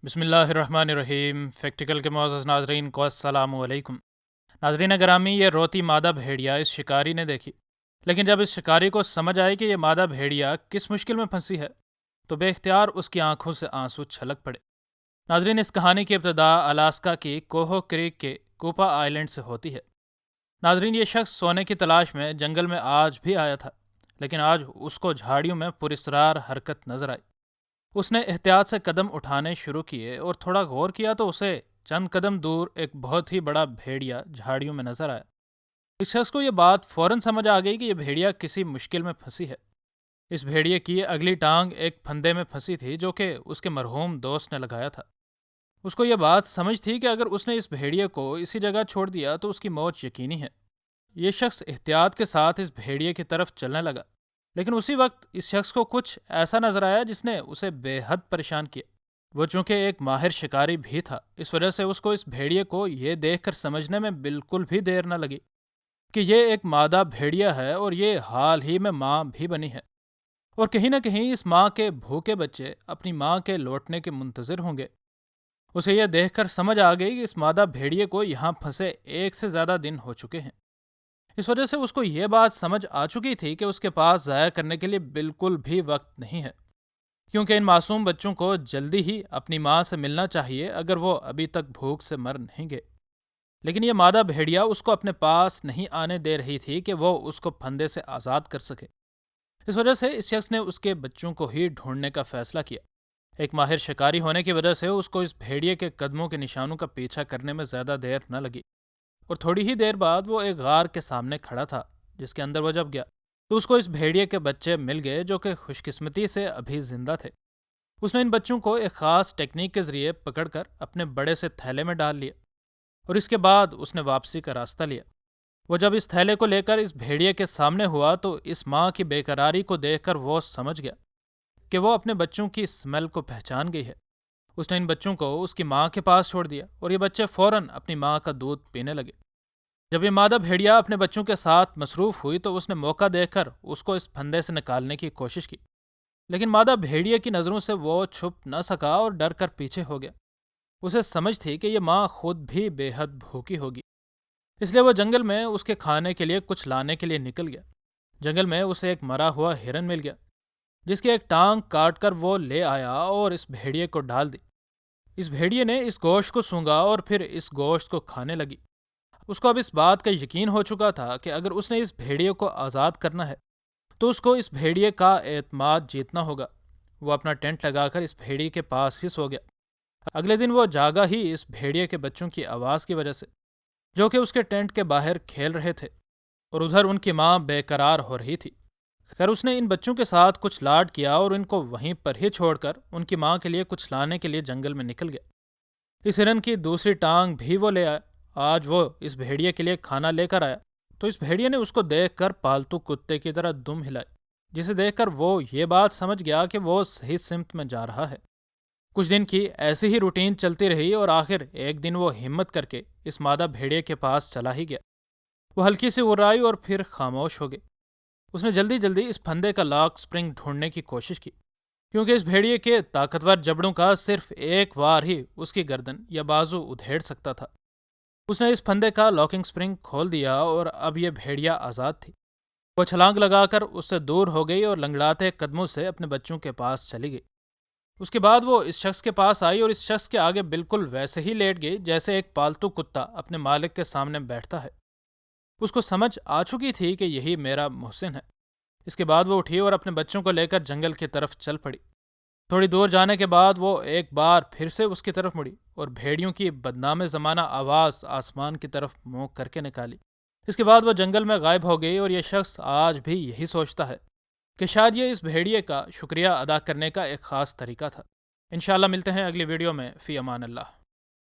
بسم اللہ الرحمن الرحیم۔ فیکٹیکل کے معزز ناظرین کو السلام علیکم۔ ناظرین گرامی، یہ روتی مادہ بھیڑیا اس شکاری نے دیکھی، لیکن جب اس شکاری کو سمجھ آئے کہ یہ مادہ بھیڑیا کس مشکل میں پھنسی ہے تو بے اختیار اس کی آنکھوں سے آنسو چھلک پڑے۔ ناظرین، اس کہانی کی ابتدا الاسکا کی کوہو کریک کے کوپا آئی لینڈ سے ہوتی ہے۔ ناظرین، یہ شخص سونے کی تلاش میں جنگل میں آج بھی آیا تھا، لیکن آج اس کو جھاڑیوں میں پراسرار حرکت نظر آئی۔ اس نے احتیاط سے قدم اٹھانے شروع کیے اور تھوڑا غور کیا تو اسے چند قدم دور ایک بہت ہی بڑا بھیڑیا جھاڑیوں میں نظر آیا۔ اس شخص کو یہ بات فوراً سمجھ آ گئی کہ یہ بھیڑیا کسی مشکل میں پھنسی ہے۔ اس بھیڑیے کی اگلی ٹانگ ایک پھندے میں پھنسی تھی جو کہ اس کے مرحوم دوست نے لگایا تھا۔ اس کو یہ بات سمجھ تھی کہ اگر اس نے اس بھیڑیے کو اسی جگہ چھوڑ دیا تو اس کی موت یقینی ہے۔ یہ شخص احتیاط کے ساتھ اس بھیڑیے کی طرف چلنے لگا، لیکن اسی وقت اس شخص کو کچھ ایسا نظر آیا جس نے اسے بے حد پریشان کیا۔ وہ چونکہ ایک ماہر شکاری بھی تھا، اس وجہ سے اس کو اس بھیڑیے کو یہ دیکھ کر سمجھنے میں بالکل بھی دیر نہ لگی کہ یہ ایک مادہ بھیڑیا ہے اور یہ حال ہی میں ماں بھی بنی ہے، اور کہیں نہ کہیں اس ماں کے بھوکے بچے اپنی ماں کے لوٹنے کے منتظر ہوں گے۔ اسے یہ دیکھ کر سمجھ آ گئی کہ اس مادہ بھیڑیے کو یہاں پھنسے 1 سے زیادہ دن ہو چکے ہیں۔ اس وجہ سے اس کو یہ بات سمجھ آ چکی تھی کہ اس کے پاس ضائع کرنے کے لیے بالکل بھی وقت نہیں ہے، کیونکہ ان معصوم بچوں کو جلدی ہی اپنی ماں سے ملنا چاہیے اگر وہ ابھی تک بھوک سے مر نہیں گئے۔ لیکن یہ مادہ بھیڑیا اس کو اپنے پاس نہیں آنے دے رہی تھی کہ وہ اس کو پھندے سے آزاد کر سکے۔ اس وجہ سے اس شخص نے اس کے بچوں کو ہی ڈھونڈنے کا فیصلہ کیا۔ ایک ماہر شکاری ہونے کی وجہ سے اس کو اس بھیڑیے کے قدموں کے نشانوں کا پیچھا کرنے میں زیادہ دیر نہ لگی، اور تھوڑی ہی دیر بعد وہ ایک غار کے سامنے کھڑا تھا، جس کے اندر وہ جب گیا تو اس کو اس بھیڑیے کے بچے مل گئے جو کہ خوش قسمتی سے ابھی زندہ تھے۔ اس نے ان بچوں کو ایک خاص ٹیکنیک کے ذریعے پکڑ کر اپنے بڑے سے تھیلے میں ڈال لیا، اور اس کے بعد اس نے واپسی کا راستہ لیا۔ وہ جب اس تھیلے کو لے کر اس بھیڑیے کے سامنے ہوا تو اس ماں کی بے قراری کو دیکھ کر وہ سمجھ گیا کہ وہ اپنے بچوں کی اسمیل کو پہچان گئی ہے۔ اس نے ان بچوں کو اس کی ماں کے پاس چھوڑ دیا اور یہ بچے فوراً اپنی ماں کا دودھ پینے لگے۔ جب یہ مادہ بھیڑیا اپنے بچوں کے ساتھ مصروف ہوئی تو اس نے موقع دیکھ کر اس کو اس پھندے سے نکالنے کی کوشش کی، لیکن مادہ بھیڑیے کی نظروں سے وہ چھپ نہ سکا اور ڈر کر پیچھے ہو گیا۔ اسے سمجھ تھی کہ یہ ماں خود بھی بے حد بھوکی ہوگی، اس لیے وہ جنگل میں اس کے کھانے کے لیے کچھ لانے کے لیے نکل گیا۔ جنگل میں اسے ایک مرا ہوا ہرن مل گیا، جس کی ایک ٹانگ کاٹ کر وہ لے آیا اور اس بھیڑیے کو ڈال دی۔ اس بھیڑیے نے اس گوشت کو سونگا اور پھر اس گوشت کو کھانے لگی۔ اس کو اب اس بات کا یقین ہو چکا تھا کہ اگر اس نے اس بھیڑیے کو آزاد کرنا ہے تو اس کو اس بھیڑیے کا اعتماد جیتنا ہوگا۔ وہ اپنا ٹینٹ لگا کر اس بھیڑیے کے پاس ہی سو گیا۔ اگلے دن وہ جاگا ہی اس بھیڑیے کے بچوں کی آواز کی وجہ سے، جو کہ اس کے ٹینٹ کے باہر کھیل رہے تھے، اور ادھر ان کی ماں بے قرار ہو رہی تھی۔ خیر، اس نے ان بچوں کے ساتھ کچھ لاڈ کیا اور ان کو وہیں پر ہی چھوڑ کر ان کی ماں کے لیے کچھ لانے کے لیے جنگل میں نکل گیا۔ اس ہرن کی دوسری ٹانگ بھی وہ لے آیا۔ آج وہ اس بھیڑیے کے لیے کھانا لے کر آیا تو اس بھیڑیے نے اس کو دیکھ کر پالتو کتے کی طرح دم ہلائی، جسے دیکھ کر وہ یہ بات سمجھ گیا کہ وہ صحیح سمت میں جا رہا ہے۔ کچھ دن کی ایسی ہی روٹین چلتی رہی اور آخر ایک دن وہ ہمت کر کے اس مادہ بھیڑیے کے پاس چلا ہی گیا۔ وہ ہلکی سی غرائی اور پھر خاموش ہو گئی۔ اس نے جلدی جلدی اس پھندے کا لاک سپرنگ ڈھونڈنے کی کوشش کی، کیونکہ اس بھیڑیے کے طاقتور جبڑوں کا صرف ایک وار ہی اس کی گردن یا بازو ادھیڑ سکتا تھا۔ اس نے اس پھندے کا لاکنگ سپرنگ کھول دیا اور اب یہ بھیڑیا آزاد تھی۔ وہ چھلانگ لگا کر اس سے دور ہو گئی اور لنگڑاتے قدموں سے اپنے بچوں کے پاس چلی گئی۔ اس کے بعد وہ اس شخص کے پاس آئی اور اس شخص کے آگے بالکل ویسے ہی لیٹ گئی جیسے ایک پالتو کتا اپنے مالک کے سامنے بیٹھتا ہے۔ اس کو سمجھ آ چکی تھی کہ یہی میرا محسن ہے۔ اس کے بعد وہ اٹھی اور اپنے بچوں کو لے کر جنگل کی طرف چل پڑی۔ تھوڑی دور جانے کے بعد وہ ایک بار پھر سے اس کی طرف مڑی اور بھیڑیوں کی بدنام زمانہ آواز آسمان کی طرف منہ کر کے نکالی۔ اس کے بعد وہ جنگل میں غائب ہو گئی، اور یہ شخص آج بھی یہی سوچتا ہے کہ شاید یہ اس بھیڑیے کا شکریہ ادا کرنے کا ایک خاص طریقہ تھا۔ انشاءاللہ ملتے ہیں اگلی ویڈیو میں۔ فی امان اللہ۔